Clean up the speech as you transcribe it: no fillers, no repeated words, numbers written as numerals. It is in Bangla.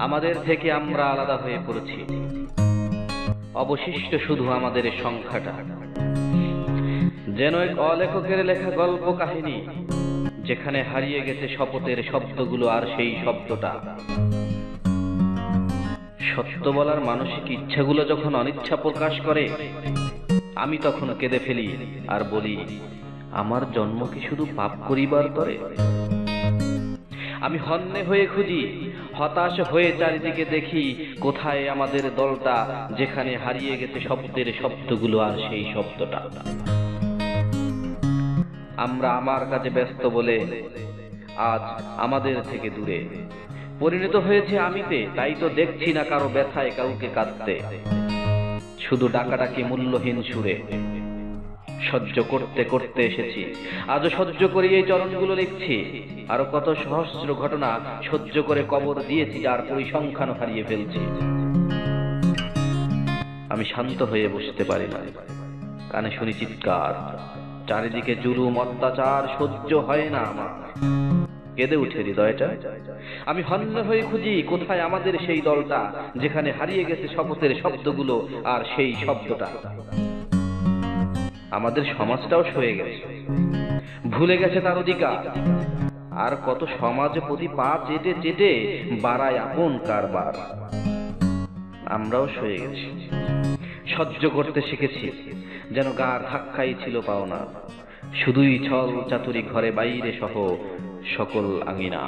আমাদের থেকে আমরা আলাদা হয়ে পড়েছি। অবশিষ্ট শুধু আমাদের সংখ্যাটা, যেন এক অলেখকের লেখা গল্প কাহিনী, যেখানে হারিয়ে গেছে শপথের শব্দগুলো আর সেই শব্দটা। সত্য বলার মানসিক ইচ্ছাগুলো যখন অনিচ্ছা প্রকাশ করে, আমি তখন কেঁদে ফেলি আর বলি, আমার জন্ম কি শুধু পাপ করিবার তরে? আমি হন্যে হয়ে খুঁজি, হতাশ হয়ে চারিদিকে দেখি, কোথায় আমাদের দলটা, যেখানে হারিয়ে গেছে শব্দের শব্দগুলো আর সেই শব্দটা। আমরা আমার কাজে ব্যস্ত বলে আজ আমাদের থেকে দূরে পরিণত হয়েছে আমিতে, তাই তো দেখছি না কারো ব্যথায় কাউকে কাঁদতে, শুধু ডাকাডাকি মূল্যহীন সুরে। সহ্য করতে করতে এসেছি, আজও সহ্য করে এই চরণগুলো লিখছি। আরো কত সহস্র ঘটনা সহ্য করে কবর দিয়েছি, যার পরিসংখ্যান হারিয়ে ফেলছি। আমি শান্ত হয়ে বসতে পারি না, কানে শুনি চিৎকার, চারিদিকে জুলুম অত্যাচার, সহ্য হয় না আমার, কেঁদে উঠে হৃদয়টা। আমি হন্য হয়ে খুঁজি, কোথায় আমাদের সেই দলটা, যেখানে হারিয়ে গেছে শপথের শব্দগুলো আর সেই শব্দটা। আমাদের সমাজটাও সয়ে গেছে, ভুলে গেছে তার অধিকার। আর কত সমাজ প্রতি পা চেটে চেটে বাড়ায় আপন কারবার। আমরাও সয়ে গেছি, সহ্য করতে শিখেছি, যেন গার ধাক্কাই ছিল পাওনা, শুধুই ছল চাতুরি ঘরে বাইরে সহ সকল আঙিনা।